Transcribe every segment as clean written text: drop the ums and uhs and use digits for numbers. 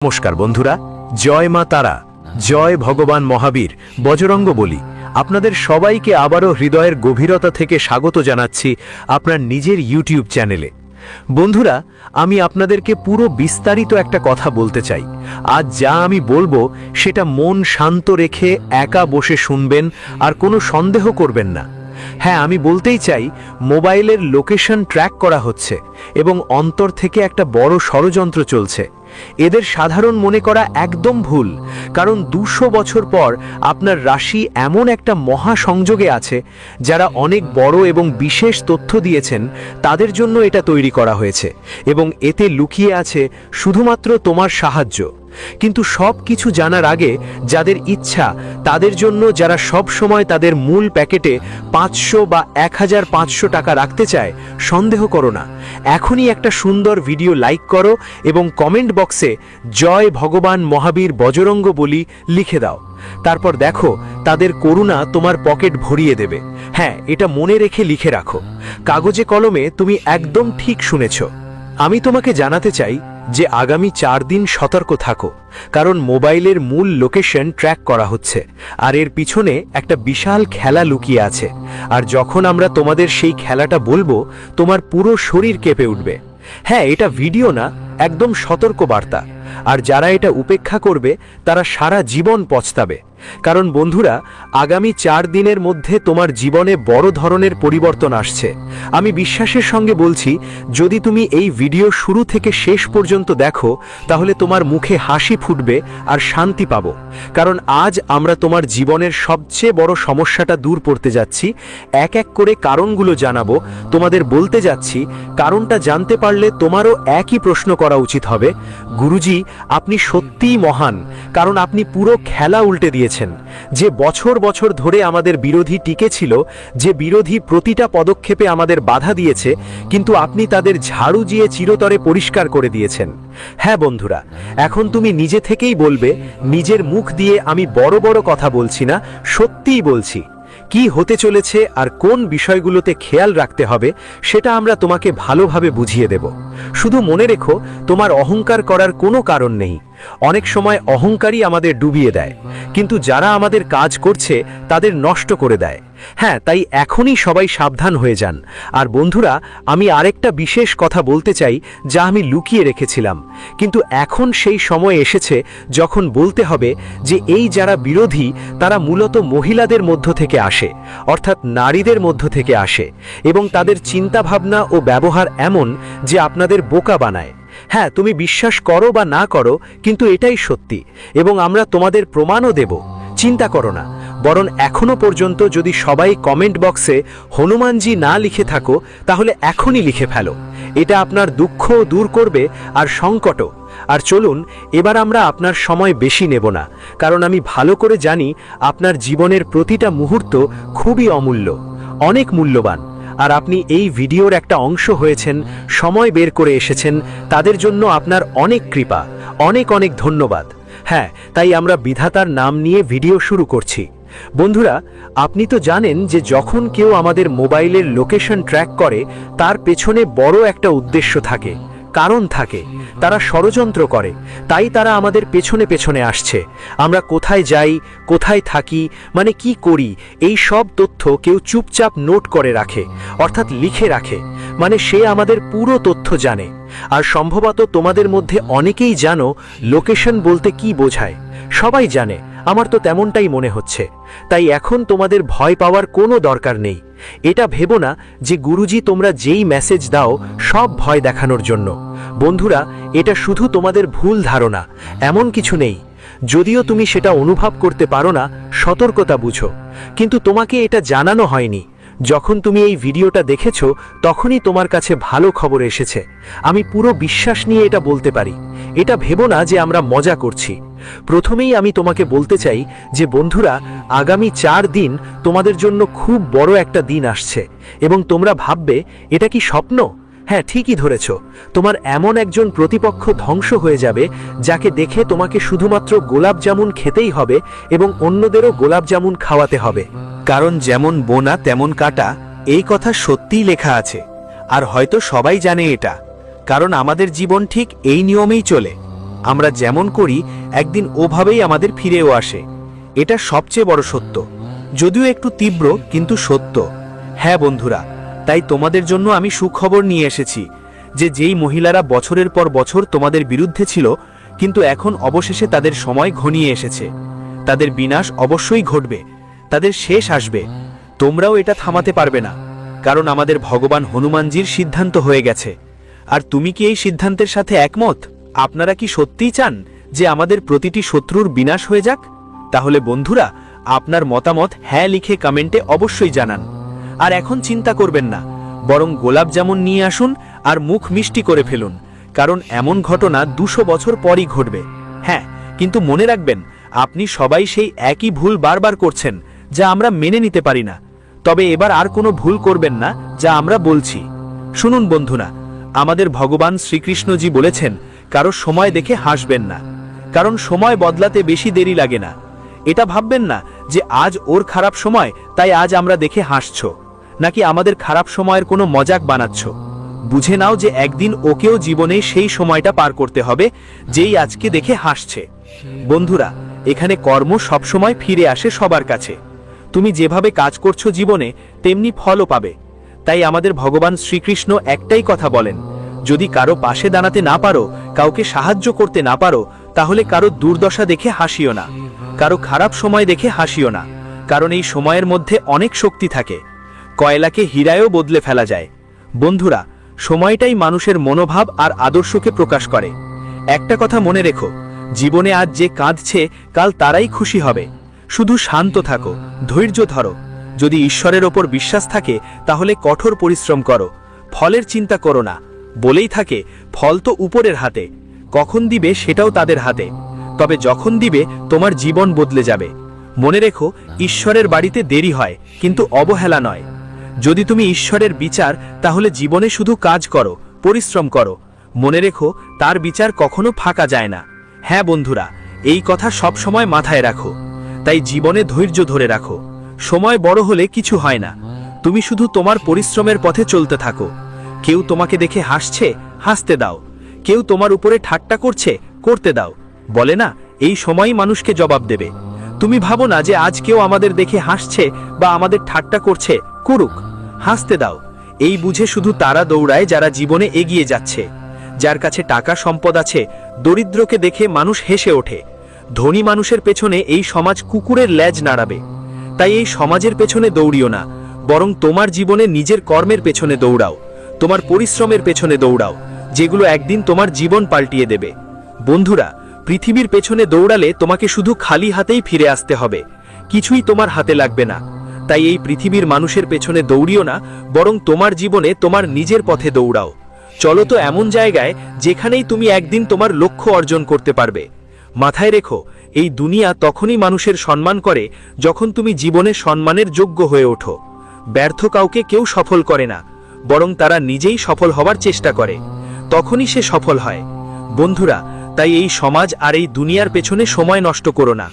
নমস্কার বন্ধুরা, জয় মা তারা, জয় ভগবান মহাবীর, বজরঙ্গ বলি। আপনাদের সবাইকে আবারও হৃদয়ের গভীরতা থেকে স্বাগত জানাচ্ছি আপনার নিজের ইউটিউব চ্যানেলে। বন্ধুরা, আমি আপনাদেরকে পুরো বিস্তারিত একটা কথা বলতে চাই। আজ যা আমি বলবো সেটা মন শান্ত রেখে একা বসে শুনবেন আর কোনো সন্দেহ করবেন না। হ্যাঁ, আমি বলতেই চাই, মোবাইলের লোকেশন ট্র্যাক করা হচ্ছে এবং অন্তর থেকে একটা বড় ষড়যন্ত্র চলছে। এদের সাধারণ মনে করা একদম ভুল, কারণ 200 বছর পর আপনার রাশি এমন একটা মহা সংযোগে আছে, যারা অনেক বড় এবং বিশেষ তথ্য দিয়েছেন, তাদের জন্য এটা তৈরি করা হয়েছে এবং এতে লুকিয়ে আছে শুধুমাত্র তোমার সাহায্য। কিন্তু সব কিছু জানার আগে যাদের ইচ্ছা, তাদের জন্য যারা সব সময় তাদের মূল প্যাকেটে 500 বা 1500 টাকা রাখতে চায়, সন্দেহ করো না। এখনই একটা সুন্দর ভিডিও লাইক করো এবং কমেন্ট বক্সে জয় ভগবান মহাবীর বজরঙ্গ বলি লিখে দাও। তারপর দেখো, তাদের করুণা তোমার পকেট ভরিয়ে দেবে। হ্যাঁ, এটা মনে রেখে লিখে রাখো, কাগজে কলমে তুমি একদম ঠিক শুনেছ। আমি তোমাকে জানাতে চাই যে আগামী 4 দিন সতর্ক থাকো, কারণ মোবাইলের মূল লোকেশন ট্র্যাক করা হচ্ছে আর এর পিছনে একটা বিশাল খেলা লুকিয়ে আছে। আর যখন আমরা তোমাদের সেই খেলাটা বলবো, তোমার পুরো শরীর কেঁপে উঠবে। হ্যাঁ, এটা ভিডিও না, একদম সতর্ক বার্তা। আর যারা এটা উপেক্ষা করবে, তারা সারা জীবন পছতাবে। কারণ বন্ধুরা, আগামী 4 দিনের মধ্যে তোমার জীবনে বড় ধরনের পরিবর্তন আসছে। আমি বিশ্বাসের সঙ্গে বলছি, যদি তুমি এই ভিডিও শুরু থেকে শেষ পর্যন্ত দেখো, তাহলে তোমার মুখে হাসি ফুটবে আর শান্তি পাবো। কারণ আজ আমরা তোমার জীবনের সবচেয়ে বড় সমস্যাটা দূর করতে যাচ্ছি। এক এক করে কারণগুলো জানাবো, তোমাদের বলতে যাচ্ছি। কারণটা জানতে পারলে তোমারও একই প্রশ্ন করা উচিত হবে, গুরুজি, আপনি সত্যিই মহান, কারণ আপনি পুরো খেলা উল্টে দিয়েছেন। যে বছর বছর ধরে আমাদের বিরোধী টিকে ছিল, যে বিরোধী প্রতিটা পদক্ষেপে আমাদের বাধা দিয়েছে, কিন্তু আপনি তাদের ঝাড়ু দিয়ে চিরতরে পরিষ্কার করে দিয়েছেন। হ্যাঁ বন্ধুরা, এখন তুমি নিজে থেকেই বলবে, নিজের মুখ দিয়ে আমি বড় বড় কথা বলছি না, সত্যিই বলছি। কি হতে চলেছে আর কোন বিষয়গুলোতে খেয়াল রাখতে হবে, সেটা আমরা তোমাকে ভালোভাবে বুঝিয়ে দেব। শুধু মনে রেখো, তোমার অহংকার করার কোনো কারণ নেই। অনেক সময় অহংকারই আমাদের ডুবিয়ে দেয়, কিন্তু যারা আমাদের কাজ করছে তাদের নষ্ট করে দেয়। হ্যাঁ, তাই এখনই সবাই সাবধান হয়ে যান। আর বন্ধুরা, আমি আরেকটা বিশেষ কথা বলতে চাই, যা আমি লুকিয়ে রেখেছিলাম, কিন্তু এখন সেই সময় এসেছে যখন বলতে হবে যে এই যারা বিরোধী, তারা মূলত মহিলাদের মধ্য থেকে আসে, অর্থাৎ নারীদের মধ্য থেকে আসে, এবং তাদের চিন্তাভাবনা ও ব্যবহার এমন যে আপনাদের বোকা বানায়। হ্যাঁ, তুমি বিশ্বাস করো বা না করো, কিন্তু এটাই সত্যি, এবং আমরা তোমাদের প্রমাণও দেব। চিন্তা করো না, বরং এখনো পর্যন্ত যদি সবাই কমেন্ট বক্সে হনুমানজি না লিখে থাকো, তাহলে এখনই লিখে ফেলো। এটা আপনার দুঃখ দূর করবে আর সংকটও। আর চলুন, এবার আমরা আপনার সময় বেশি নেব না, কারণ আমি ভালো করে জানি আপনার জীবনের প্রতিটা মুহূর্ত খুবই অমূল্য, অনেক মূল্যবান। আর আপনি এই ভিডিওর একটা অংশ হয়েছেন, সময় বের করে এসেছেন, তাদের জন্য আপনার অনেক কৃপা, অনেক অনেক ধন্যবাদ। হ্যাঁ, তাই আমরা বিধাতার নাম নিয়ে ভিডিও শুরু করছি। বন্ধুরা, আপনি তো জানেন যে যখন কেউ আমাদের মোবাইলের লোকেশন ট্র্যাক করে, তার পেছনে বড় একটা উদ্দেশ্য থাকে, কারণ থাকে। তারা ষড়যন্ত্র করে, তাই তারা আমাদের পেছনে পেছনে আসছে। আমরা কোথায় যাই, কোথায় থাকি, মানে কি করি, এই সব তথ্য কেউ চুপচাপ নোট করে রাখে, অর্থাৎ লিখে রাখে। মানে সে আমাদের পুরো তথ্য জানে। আর সম্ভবত তোমাদের মধ্যে অনেকেই জানো লোকেশন বলতে কি বোঝায়। সবাই জানে, আমার তো তেমনটাই মনে হচ্ছে। তাই এখন তোমাদের ভয় পাওয়ার কোনো দরকার নেই। এটা ভেবো না যে গুরুজি তোমরা যেই মেসেজ দাও সব ভয় দেখানোর জন্য। বন্ধুরা, এটা শুধু তোমাদের ভুল ধারণা, এমন কিছু নেই। যদিও তুমি সেটা অনুভব করতে পারো না, সতর্কতা বুঝো। কিন্তু তোমাকে এটা জানানো হয়নি। যখন তুমি এই ভিডিওটা দেখেছো, তখনই তোমার কাছে ভালো খবর এসেছে। আমি পুরো বিশ্বাস নিয়ে এটা বলতে পারি। এটা ভেবো না যে আমরা মজা করছি। প্রথমেই আমি তোমাকে বলতে চাই যে বন্ধুরা, আগামী 4 দিন তোমাদের জন্য খুব বড় একটা দিন আসছে, এবং তোমরা ভাববে এটা কি স্বপ্ন? হ্যাঁ, ঠিকই ধরেছ। তোমার এমন একজন প্রতিপক্ষ ধ্বংস হয়ে যাবে, যাকে দেখে তোমাকে শুধুমাত্র গোলাপ জামুন খেতেই হবে এবং অন্যদেরও গোলাপ জামুন খাওয়াতে হবে। কারণ যেমন বোনা তেমন কাটা, এই কথা সত্যিই লেখা আছে। আর হয়তো সবাই জানে এটা, কারণ আমাদের জীবন ঠিক এই নিয়মেই চলে। আমরা যেমন করি একদিন ওভাবেই আমাদের ফিরেও আসে। এটা সবচেয়ে বড় সত্য, যদিও একটু তীব্র কিন্তু সত্য। হ্যাঁ বন্ধুরা, তাই তোমাদের জন্য আমি সুখবর নিয়ে এসেছি যে যেই মহিলারা বছরের পর বছর তোমাদের বিরুদ্ধে ছিল, কিন্তু এখন অবশেষে তাদের সময় ঘনিয়ে এসেছে। তাদের বিনাশ অবশ্যই ঘটবে, তাদের শেষ আসবে। তোমরাও এটা থামাতে পারবে না, কারণ আমাদের ভগবান হনুমানজির সিদ্ধান্ত হয়ে গেছে। আর তুমি কি এই সিদ্ধান্তের সাথে একমত? আপনারা কি সত্যিই চান যে আমাদের প্রতিটি শত্রুর বিনাশ হয়ে যাক? তাহলে বন্ধুরা, আপনার মতামত হ্যাঁ লিখে কমেন্টে অবশ্যই জানান। আর এখন চিন্তা করবেন না, বরং গোলাপ জামুন নিয়ে আসুন আর মুখ মিষ্টি করে ফেলুন, কারণ এমন ঘটনা 200 বছর পরই ঘটবে। হ্যাঁ, কিন্তু মনে রাখবেন, আপনি সবাই সেই একই ভুল বারবার করছেন, যা আমরা মেনে নিতে পারি না। তবে এবার আর কোনো ভুল করবেন না যা আমরা বলছি। শুনুন বন্ধুরা, আমাদের ভগবান শ্রীকৃষ্ণজি বলেছেন, কারো সময় দেখে হাসবেন না, কারণ সময় বদলাতে বেশি দেরি লাগে না। এটা ভাববেন না যে আজ ওর খারাপ সময়, তাই আজ আমরা দেখে হাসছ, নাকি আমাদের খারাপ সময়ের কোনো মজাক বানাচ্ছ। বুঝে নাও যে একদিন ওকেও জীবনে সেই সময়টা পার করতে হবে, যেই আজকে দেখে হাসছে। বন্ধুরা, এখানে কর্ম সবসময় ফিরে আসে সবার কাছে। তুমি যেভাবে কাজ করছো জীবনে, তেমনি ফলও পাবে। তাই আমাদের ভগবান শ্রীকৃষ্ণ একটাই কথা বলেন, যদি কারো পাশে দাঁড়াতে না পারো, কাউকে সাহায্য করতে না পারো, তাহলে কারো দুর্দশা দেখে হাসিও না, কারো খারাপ সময় দেখে হাসিও না, কারণ এই সময়ের মধ্যে অনেক শক্তি থাকে। কয়লাকে হীরায়ও বদলে ফেলা যায়। বন্ধুরা, সময়টাই মানুষের মনোভাব আর আদর্শকে প্রকাশ করে। একটা কথা মনে রেখো, জীবনে আজ যে কাঁদছে, কাল তারাই খুশি হবে। শুধু শান্ত থাকো, ধৈর্য ধরো। যদি ঈশ্বরের ওপর বিশ্বাস থাকে, তাহলে কঠোর পরিশ্রম করো, ফলের চিন্তা করো না। বলেই থাকে, ফল তো উপরের হাতে, কখন দিবে সেটাও তাদের হাতে। তবে যখন দিবে, তোমার জীবন বদলে যাবে। মনে রেখো, ঈশ্বরের বাড়িতে দেরি হয়, কিন্তু অবহেলা নয়। যদি তুমি ঈশ্বরের বিচার, তাহলে জীবনে শুধু কাজ করো, পরিশ্রম করো। মনে রেখো, তার বিচার কখনো ফাঁকা যায় না। হ্যাঁ বন্ধুরা, এই কথা সব সময় মাথায় রাখো। তাই জীবনে ধৈর্য ধরে রাখো। সময় বড় হলে কিছু হয় না, তুমি শুধু তোমার পরিশ্রমের পথে চলতে থাকো। কেউ তোমাকে দেখে হাসছে, হাসতে দাও। কেউ তোমার উপরে ঠাট্টা করছে, করতে দাও। বলে না, এই সময়ই মানুষকে জবাব দেবে। তুমি ভাবো না যে আজ কেউ আমাদের দেখে হাসছে বা আমাদের ঠাট্টা করছে, করুক, হাসতে দাও। এই বুঝে শুধু তারা দৌড়ায় যারা জীবনে এগিয়ে যাচ্ছে। যার কাছে টাকা সম্পদ আছে, দরিদ্রকে দেখে মানুষ হেসে ওঠে। ধনী মানুষের পেছনে এই সমাজ কুকুরের লেজ নাড়াবে। তাই এই সমাজের পেছনে দৌড়িও না, বরং তোমার জীবনে নিজের কর্মের পেছনে দৌড়াও, তোমার পরিশ্রমের পেছনে দৌড়াও, যেগুলো একদিন তোমার জীবন পাল্টিয়ে দেবে। বন্ধুরা, পৃথিবীর পেছনে দৌড়ালে তোমাকে শুধু খালি হাতেই ফিরে আসতে হবে, কিছুই তোমার হাতে লাগবে না। তাই এই পৃথিবীর মানুষের পেছনে দৌড়িও না, বরং তোমার জীবনে তোমার নিজের পথে দৌড়াও। চলো তো এমন জায়গায় যেখানেই তুমি একদিন তোমার লক্ষ্য অর্জন করতে পারবে। মাথায় রেখো, এই দুনিয়া তখনই মানুষের সম্মান করে যখন তুমি জীবনে সম্মানের যোগ্য হয়ে ওঠো। ব্যর্থ কাউকে কেউ সফল করে না, বরং তারা নিজেই সফল হওয়ার চেষ্টা করে, তখনই সে সফল হয়। বন্ধুরা, তাই এই সমাজ আর এই দুনিয়ার পেছনে সময় নষ্ট করো না,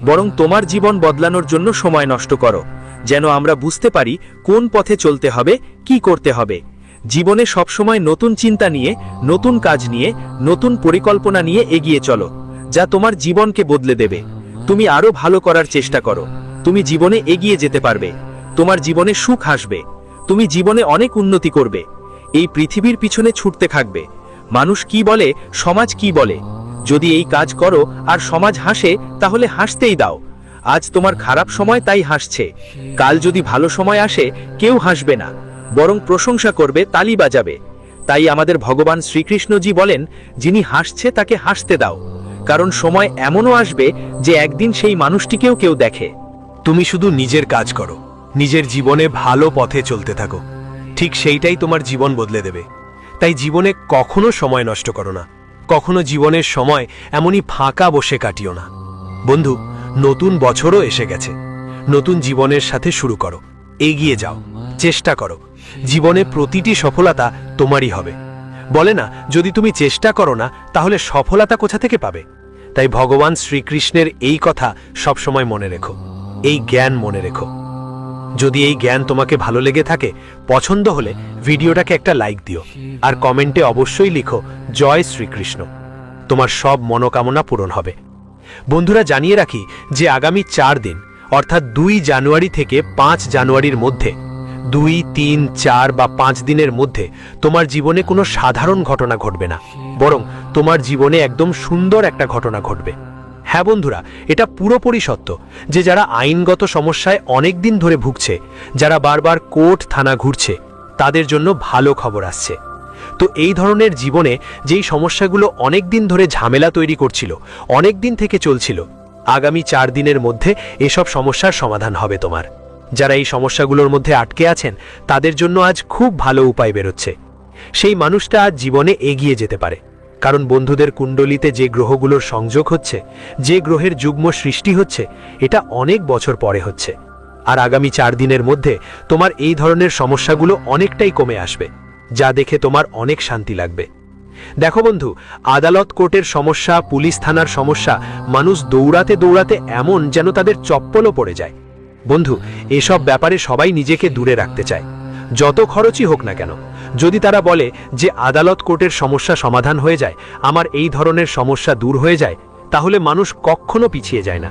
বরং তোমার জীবন বদলানোর জন্য সময় নষ্ট করো, যেন আমরা বুঝতে পারি কোন পথে চলতে হবে, কি করতে হবে। জীবনে সবসময় নতুন চিন্তা নিয়ে, নতুন কাজ নিয়ে, নতুন পরিকল্পনা নিয়ে এগিয়ে চলো, যা তোমার জীবনকে বদলে দেবে। তুমি আরো ভালো করার চেষ্টা করো, তুমি জীবনে এগিয়ে যেতে পারবে, তোমার জীবনে সুখ আসবে, তুমি জীবনে অনেক উন্নতি করবে। এই পৃথিবীর পিছনে ছুটতে থাকবে, মানুষ কি বলে, সমাজ কি বলে। যদি এই কাজ করো আর সমাজ হাসে, তাহলে হাসতেই দাও। আজ তোমার খারাপ সময়, তাই হাসছে। কাল যদি ভালো সময় আসে, কেউ হাসবে না, বরং প্রশংসা করবে, তালি বাজাবে। তাই আমাদের ভগবান শ্রীকৃষ্ণজি বলেন, যিনি হাসছে তাকে হাসতে দাও, কারণ সময় এমনও আসবে যে একদিন সেই মানুষটিকেও কেউ দেখে। তুমি শুধু নিজের কাজ করো, নিজের জীবনে ভালো পথে চলতে থাকো, ঠিক সেইটাই তোমার জীবন বদলে দেবে। তাই জীবনে কখনো সময় নষ্ট করো না, কখনো জীবনের সময় এমনই ফাঁকা বসে কাটিও না। বন্ধু, নতুন বছরও এসে গেছে, নতুন জীবনের সাথে শুরু করো, এগিয়ে যাও, চেষ্টা করো। জীবনে প্রতিটি সফলতা তোমারই হবে। বলে না, যদি তুমি চেষ্টা করো না, তাহলে সফলতা কোথা থেকে পাবে? তাই ভগবান শ্রীকৃষ্ণের এই কথা সবসময় মনে রেখো, এই জ্ঞান মনে রেখো। যদি এই জ্ঞান তোমাকে ভালো লেগে থাকে, পছন্দ হলে ভিডিওটাকে একটা লাইক দিও, আর কমেন্টে অবশ্যই লিখো জয় শ্রীকৃষ্ণ। তোমার সব মনোকামনা পূরণ হবে। বন্ধুরা, জানিয়ে রাখি যে আগামী 4 দিন অর্থাৎ 2 জানুয়ারি থেকে 5 জানুয়ারির মধ্যে 2, 3, 4 বা 5 দিনের মধ্যে তোমার জীবনে কোনো সাধারণ ঘটনা ঘটবে না, বরং তোমার জীবনে একদম সুন্দর একটা ঘটনা ঘটবে। হ্যাঁ বন্ধুরা, এটা পুরোপুরি সত্য যে যারা আইনগত সমস্যায় অনেক দিন ধরে ভুগছে, যারা বারবার কোর্ট থানা ঘুরছে, তাদের জন্য ভালো খবর আসছে। তো এই ধরনের জীবনে যেই সমস্যাগুলো অনেক দিন ধরে ঝামেলা তৈরি করছিল, অনেক দিন থেকে চলছিল, আগামী 4 দিনের মধ্যে এসব সমস্যার সমাধান হবে তোমার। যারা এই সমস্যাগুলোর মধ্যে আটকে আছেন, তাদের জন্য আজ খুব ভালো উপায় বেরোচ্ছে। সেই মানুষটা আজ জীবনে এগিয়ে যেতে পারে, কারণ বন্ধুদের কুণ্ডলিতে যে গ্রহগুলোর সংযোগ হচ্ছে, যে গ্রহের যুগ্ম সৃষ্টি হচ্ছে, এটা অনেক বছর পরে হচ্ছে। আর আগামী 4 দিনের মধ্যে তোমার এই ধরনের সমস্যাগুলো অনেকটাই কমে আসবে, যা দেখে তোমার অনেক শান্তি লাগবে। দেখো বন্ধু, আদালত কোর্টের সমস্যা, পুলিশ থানার সমস্যা, মানুষ দৌড়াতে দৌড়াতে এমন যেন তাদের চপ্পলও পড়ে যায়। বন্ধু, এসব ব্যাপারে সবাই নিজেকে দূরে রাখতে চায়, যত খরচই হোক না কেন। যদি তারা বলে যে আদালত কোর্টের সমস্যা সমাধান হয়ে যায়, আমার এই ধরনের সমস্যা দূর হয়ে যায়, তাহলে মানুষ কখনো পিছিয়ে যায় না।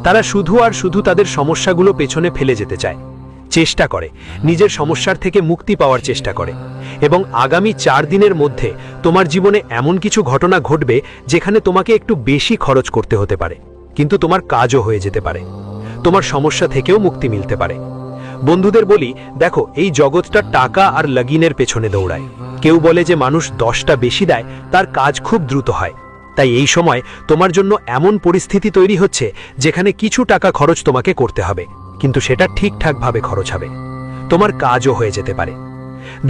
তারা শুধু আর শুধু তাদের সমস্যাগুলো পেছনে ফেলে যেতে চায়, চেষ্টা করে নিজের সমস্যার থেকে মুক্তি পাওয়ার চেষ্টা করে। এবং আগামী 4 দিনের মধ্যে তোমার জীবনে এমন কিছু ঘটনা ঘটবে যেখানে তোমাকে একটু বেশি খরচ করতে হতে পারে, কিন্তু তোমার কাজও হয়ে যেতে পারে, তোমার সমস্যা থেকেও মুক্তি মিলতে পারে। বন্ধুদের বলি, দেখো, এই জগৎটা টাকা আর লগিনের পেছনে দৌড়ায়। কেউ বলে যে মানুষ 10টা বেশি দেয় তার কাজ খুব দ্রুত হয়। তাই এই সময় তোমার জন্য এমন পরিস্থিতি তৈরি হচ্ছে যেখানে কিছু টাকা খরচ তোমাকে করতে হবে, কিন্তু সেটা ঠিকঠাকভাবে খরচ হবে, তোমার কাজও হয়ে যেতে পারে।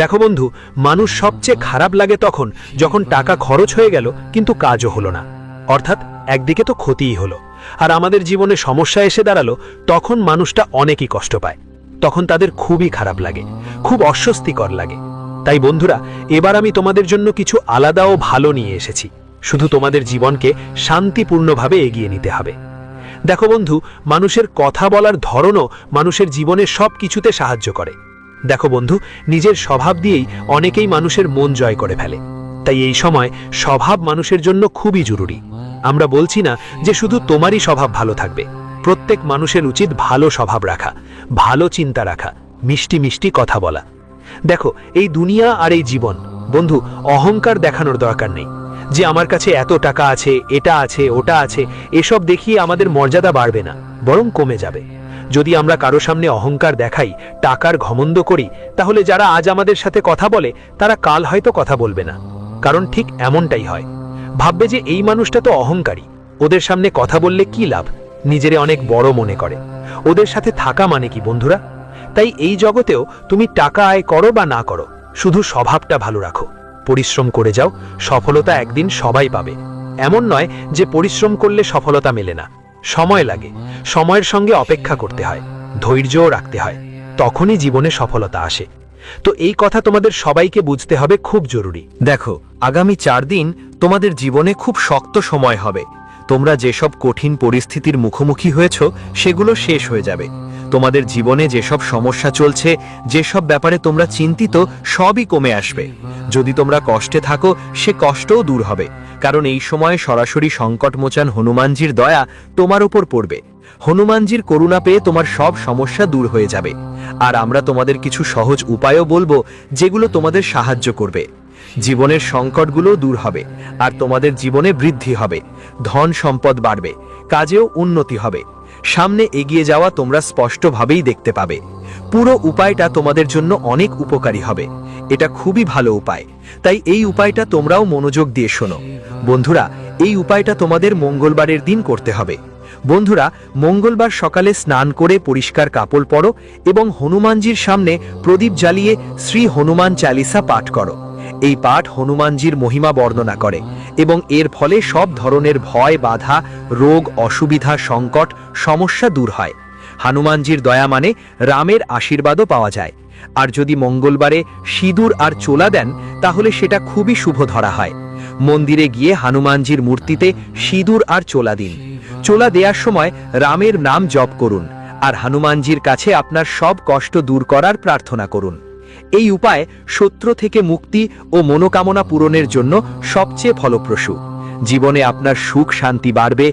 দেখো বন্ধু, মানুষ সবচেয়ে খারাপ লাগে তখন যখন টাকা খরচ হয়ে গেল কিন্তু কাজও হলো না, অর্থাৎ একদিকে তো ক্ষতিই হলো, আর আমাদের জীবনে সমস্যা এসে দাঁড়ালো, তখন মানুষটা অনেকই কষ্ট পায়, তখন তাদের খুবই খারাপ লাগে, খুব অস্বস্তিকর লাগে। তাই বন্ধুরা, এবার আমি তোমাদের জন্য কিছু আলাদা ও ভালো নিয়ে এসেছি, শুধু তোমাদের জীবনকে শান্তিপূর্ণভাবে এগিয়ে নিতে হবে। দেখো বন্ধু, মানুষের কথা বলার ধরনও মানুষের জীবনে সব কিছুতে সাহায্য করে। দেখো বন্ধু, নিজের স্বভাব দিয়েই অনেকেই মানুষের মন জয় করে ফেলে। তাই এই সময় স্বভাব মানুষের জন্য খুবই জরুরি। আমরা বলছি না যে শুধু তোমারই স্বভাব ভালো থাকবে, প্রত্যেক মানুষের উচিত ভালো স্বভাব রাখা, ভালো চিন্তা রাখা, মিষ্টি মিষ্টি কথা বলা। দেখো, এই দুনিয়া আর এই জীবন, বন্ধু, অহংকার দেখানোর দরকার নেই যে আমার কাছে এত টাকা আছে, এটা আছে, ওটা আছে, এসব দেখিয়ে আমাদের মর্যাদা বাড়বে না, বরং কমে যাবে। যদি আমরা কারো সামনে অহংকার দেখাই, টাকার ঘমন্ড করি, তাহলে যারা আজ আমাদের সাথে কথা বলে তারা কাল হয়তো কথা বলবে না, কারণ ঠিক এমনটাই হয়। ভাববে যে এই মানুষটা তো অহংকারী, ওদের সামনে কথা বললে কি লাভ, নিজেরে অনেক বড় মনে করে। ওদের সাথে থাকা মানে কি বন্ধুরা? তাই এই জগতেও তুমি টাকা আয় করো বা না করো, শুধু স্বভাবটা ভালো রাখো, পরিশ্রম করে যাও, সফলতা একদিন সবাই পাবে। এমন নয় যে পরিশ্রম করলে সফলতা মেলে না, সময় লাগে, সময়ের সঙ্গে অপেক্ষা করতে হয়, ধৈর্যও রাখতে হয়, তখনই জীবনে সফলতা আসে। তো এই কথা তোমাদের সবাইকে বুঝতে হবে, খুব জরুরি। দেখো, আগামী 4 দিন তোমাদের জীবনে খুব শক্ত সময় হবে। তোমরা যেসব কঠিন পরিস্থিতির মুখোমুখি হয়েছ সেগুলো শেষ হয়ে যাবে। তোমাদের জীবনে যেসব সমস্যা চলছে, যেসব ব্যাপারে তোমরা চিন্তিত, সবই কমে আসবে। যদি তোমরা কষ্টে থাকো, সে কষ্টও দূর হবে, কারণ এই সময়ে সরাসরি সংকটমোচন হনুমানজির দয়া তোমার উপর পড়বে। হনুমানজির করুণা পেয়ে তোমার সব সমস্যা দূর হয়ে যাবে। আর আমরা তোমাদের কিছু সহজ উপায়ও বলবো যেগুলো তোমাদের সাহায্য করবে। জীবনের সংকটগুলোও দূর হবে, আর তোমাদের জীবনে বৃদ্ধি হবে, ধন সম্পদ বাড়বে, কাজেও উন্নতি হবে, সামনে এগিয়ে যাওয়া তোমরা স্পষ্টভাবেই দেখতে পাবে। পুরো উপায়টা তোমাদের জন্য অনেক উপকারী হবে। এটা খুবই ভালো উপায়, তাই এই উপায়টা তোমরাও মনোযোগ দিয়ে শোনো। বন্ধুরা, এই উপায়টা তোমাদের মঙ্গলবারের দিন করতে হবে। বন্ধুরা, মঙ্গলবার সকালে স্নান করে পরিষ্কার কাপড় পরো এবং হনুমানজির সামনে প্রদীপ জ্বালিয়ে শ্রী হনুমান চালিসা পাঠ করো। এই পাঠ হনুমানজির মহিমা বর্ণনা করে এবং এর ফলে সব ধরনের ভয়, বাধা, রোগ, অসুবিধা, সংকট, সমস্যা দূর হয়। হনুমানজির দয়া মানে রামের আশীর্বাদও পাওয়া যায়। আর যদি মঙ্গলবারে সিঁদুর আর চোলা দেন, তাহলে সেটা খুবই শুভ ধরা হয়। মন্দিরে গিয়ে হনুমানজির মূর্তিতে সিঁদুর আর চোলা দিন। চোলা দেওয়ার সময় রামের নাম জপ করুন আর হনুমানজির কাছে আপনার সব কষ্ট দূর করার প্রার্থনা করুন। এই উপায় শত্রু থেকে মুক্তি ও মনোকামনা পূরণের জন্য সবচেয়ে ফলপ্রসূ। জীবনে আপনার সুখ শান্তি বাড়বে,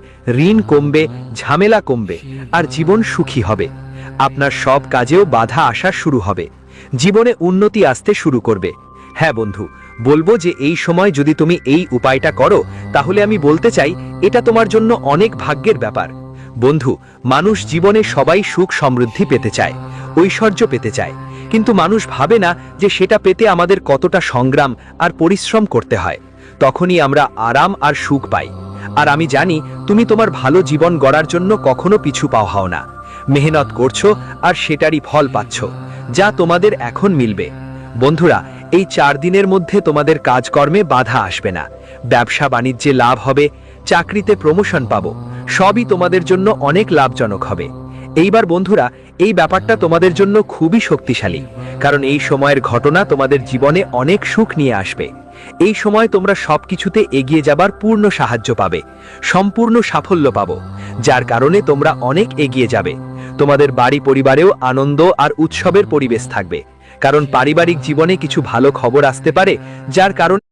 ঋণ কমবে, ঝামেলা কমবে, আর জীবন সুখী হবে। আপনার সব কাজেও বাধা আসা শুরু হবে, জীবনে উন্নতি আসতে শুরু করবে। হ্যাঁ বন্ধু, বলবো যে এই সময় যদি তুমি এই উপায়টা করো, তাহলে আমি বলতে চাই এটা তোমার জন্য অনেক ভাগ্যের ব্যাপার। বন্ধু, মানুষ জীবনে সবাই সুখ সমৃদ্ধি পেতে চায়, ঐশ্বর্য পেতে চায়, কিন্তু মানুষ ভাবে না যে সেটা পেতে আমাদের কতটা সংগ্রাম আর পরিশ্রম করতে হয়। তখনই আমরা আরাম আর সুখ পাই। আর আমি জানি তুমি তোমার ভালো জীবন গড়ার জন্য কখনো পিছু পাও না। মেহনত করছো আর সেটারই ফল পাচ্ছ, যা তোমাদের এখন মিলবে। বন্ধুরা, এই 4 দিনের মধ্যে তোমাদের কাজকর্মে বাধা আসবে না, ব্যবসা বাণিজ্যে লাভ হবে, চাকরিতে প্রমোশন পাবো, সবই তোমাদের জন্য অনেক লাভজনক হবে। এইবার বন্ধুরা, এই ব্যাপারটা তোমাদের জন্য খুবই শক্তিশালী, কারণ এই সময়ের ঘটনা তোমাদের জীবনে অনেক সুখ নিয়ে আসবে। এই সময় তোমরা সবকিছুতে এগিয়ে যাবার পূর্ণ সাহায্য পাবে, সম্পূর্ণ সাফল্য পাবো, যার কারণে তোমরা অনেক এগিয়ে যাবে। তোমাদের বাড়ি পরিবারেও আনন্দ আর উৎসবের পরিবেশ থাকবে, কারণ পারিবারিক জীবনে কিছু ভালো খবর আসতে পারে, যার কারণে